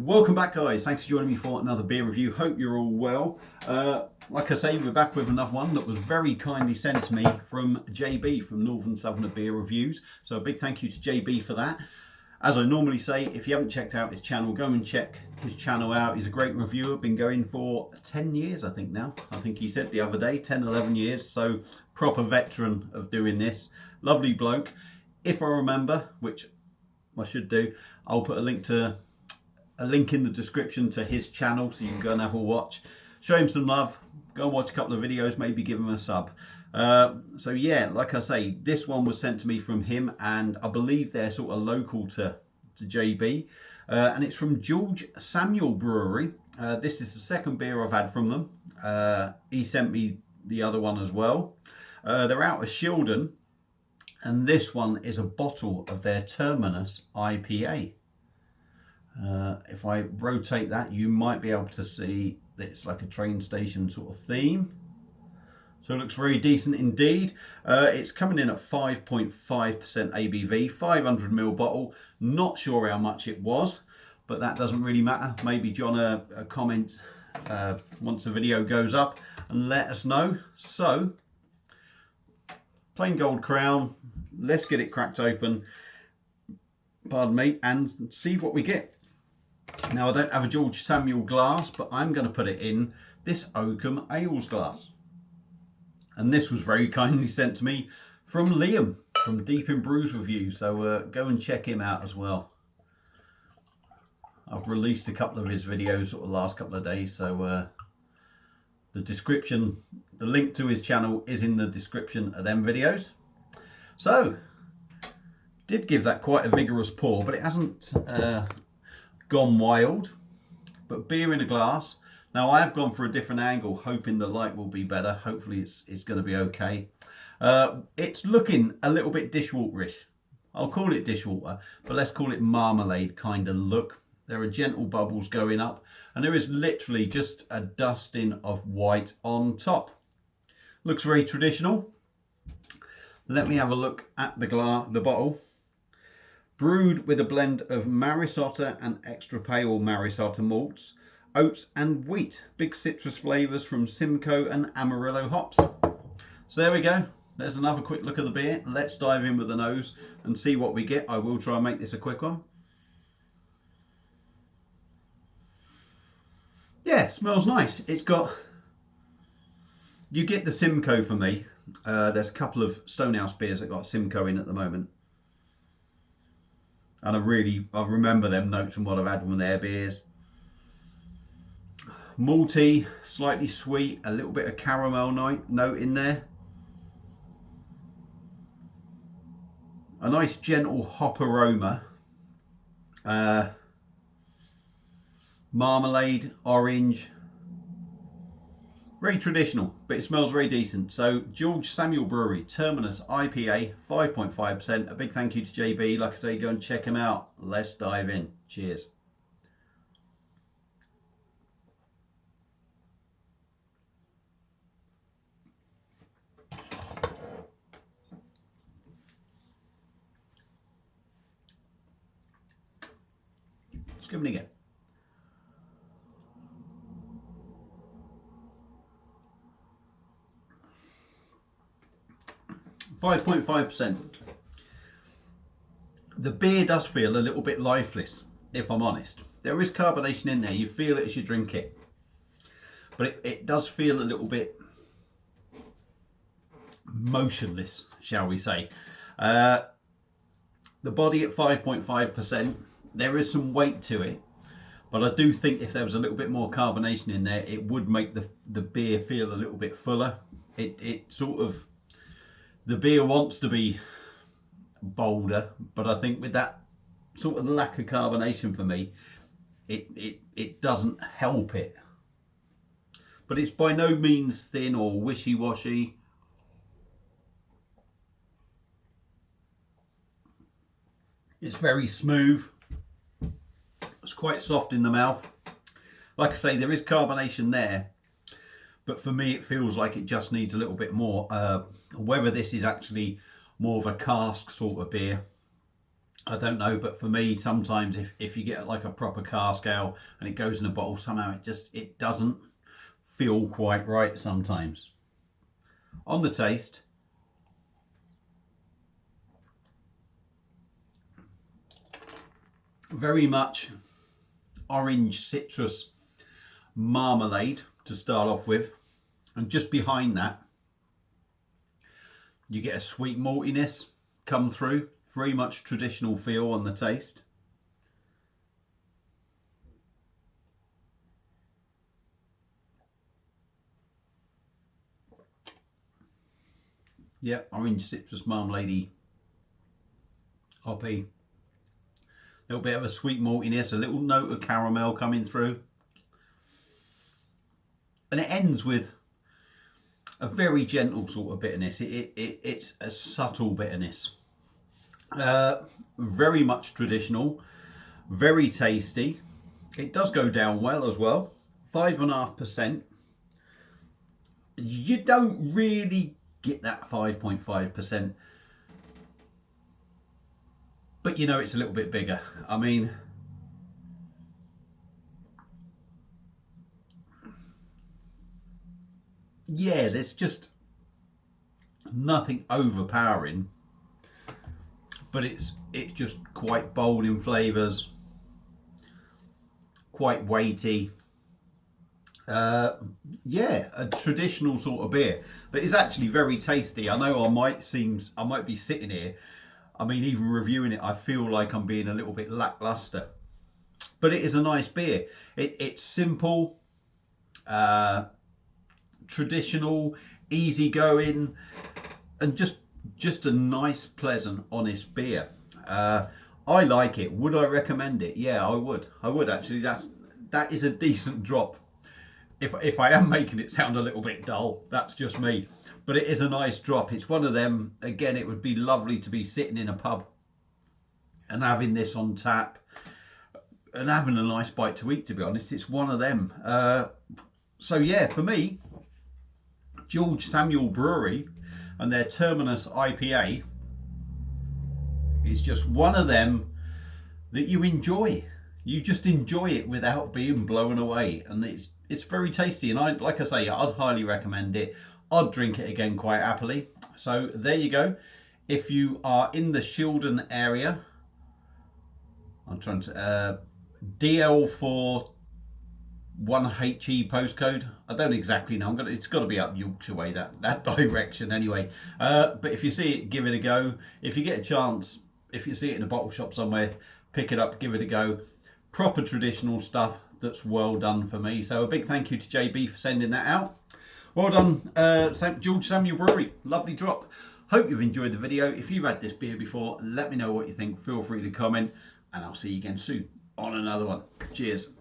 Welcome back, guys. Thanks for joining me for another beer review. Hope you're all well. Like I say, we're back with another one that was very kindly sent to me from JB from Northern Southerner Beer Reviews. So a big thank you to JB for that. As I normally say, if you haven't checked out his channel, go and check his channel out. He's a great reviewer, been going for 10 years, I think now. I think he said the other day, 10, 11 years. So proper veteran of doing this. Lovely bloke. If I remember, which I should do, I'll put a link in the description to his channel so you can go and have a watch. Show him some love, go and watch a couple of videos, maybe give him a sub. So yeah, like I say, this one was sent to me from him, and I believe they're sort of local to JB, and it's from George Samuel Brewery. This is the second beer I've had from them. He sent me the other one as well. They're out of Shildon, and this one is a bottle of their Terminus IPA. If I rotate that, you might be able to see that it's like a train station sort of theme. So it looks very decent indeed. It's coming in at 5.5% ABV, 500ml bottle. Not sure how much it was, but that doesn't really matter. Maybe John a comment once the video goes up and let us know. So, plain gold crown. Let's get it cracked open, pardon me, and see what we get. Now, I don't have a George Samuel glass, but I'm going to put it in this Oakham Ales glass. And this was very kindly sent to me from Liam from Deep in Brews Review. So go and check him out as well. I've released a couple of his videos sort of last couple of days. So the description, the link to his channel is in the description of them videos. So, did give that quite a vigorous pour, but it hasn't gone wild. But beer in a glass. Now, I have gone for a different angle, hoping the light will be better. Hopefully it's going to be okay. It's looking a little bit dishwaterish. I'll call it dishwater, but let's call it marmalade kind of look. There are gentle bubbles going up, and there is literally just a dusting of white on top. Looks very traditional. Let me have a look at the bottle. Brewed with a blend of Maris Otter and extra pale Maris Otter malts, oats and wheat. Big citrus flavours from Simcoe and Amarillo hops. So there we go. There's another quick look at the beer. Let's dive in with the nose and see what we get. I will try and make this a quick one. Yeah, smells nice. It's got... You get the Simcoe for me. There's a couple of Stonehouse beers that got Simcoe in at the moment. And I remember them notes from what I've had from their beers. Malty, slightly sweet, a little bit of caramel note in there. A nice gentle hop aroma. Marmalade, orange. Very traditional, but it smells very decent. So, George Samuel Brewery, Terminus IPA, 5.5%. A big thank you to JB. Like I say, go and check him out. Let's dive in. Cheers. Let's give it again. 5.5%. The beer does feel a little bit lifeless, if I'm honest. There is carbonation in there. You feel it as you drink it. But it does feel a little bit motionless, shall we say. The body at 5.5%. There is some weight to it. But I do think if there was a little bit more carbonation in there, it would make the beer feel a little bit fuller. It sort of... The beer wants to be bolder, but I think with that sort of lack of carbonation for me, it doesn't help it. But it's by no means thin or wishy-washy. It's very smooth. It's quite soft in the mouth. Like I say, there is carbonation there. But for me, it feels like it just needs a little bit more. Whether this is actually more of a cask sort of beer, I don't know, but for me, sometimes if you get like a proper cask ale and it goes in a bottle, somehow it doesn't feel quite right sometimes. On the taste, very much orange citrus marmalade to start off with, and just behind that you get a sweet maltiness come through. Very much traditional feel on the taste. Yeah, orange citrus marmalade, hoppy. A little bit of a sweet maltiness, a little note of caramel coming through. And it ends with a very gentle sort of bitterness. It's a subtle bitterness. Very much traditional, very tasty. It does go down well as well. 5.5%. You don't really get that 5.5%, but you know it's a little bit bigger. I mean, yeah, there's just nothing overpowering, but it's just quite bold in flavours, quite weighty. Yeah, a traditional sort of beer that is actually very tasty. I know I might be sitting here, I mean, even reviewing it, I feel like I'm being a little bit lackluster, but it is a nice beer. It's simple, traditional, easygoing, and just a nice, pleasant, honest beer. I like it. Would I recommend it? Yeah, I would. I would actually. That is a decent drop. If I am making it sound a little bit dull, that's just me. But it is a nice drop. It's one of them. Again, it would be lovely to be sitting in a pub and having this on tap and having a nice bite to eat. To be honest, it's one of them. So yeah, for me, George Samuel Brewery and their Terminus IPA is just one of them that you enjoy. You just enjoy it without being blown away, and it's very tasty. And like I say, I'd highly recommend it. I'd drink it again quite happily. So there you go. If you are in the Shildon area, I'm trying to DL4 1HE postcode. I don't exactly know. It's got to be up Yorkshire way, that direction anyway. But if you see it, give it a go. If you get a chance, if you see it in a bottle shop somewhere, pick it up, give it a go. Proper traditional stuff that's well done for me. So a big thank you to JB for sending that out. Well done, George Samuel Brewery. Lovely drop. Hope you've enjoyed the video. If you've had this beer before, let me know what you think. Feel free to comment, and I'll see you again soon on another one. Cheers.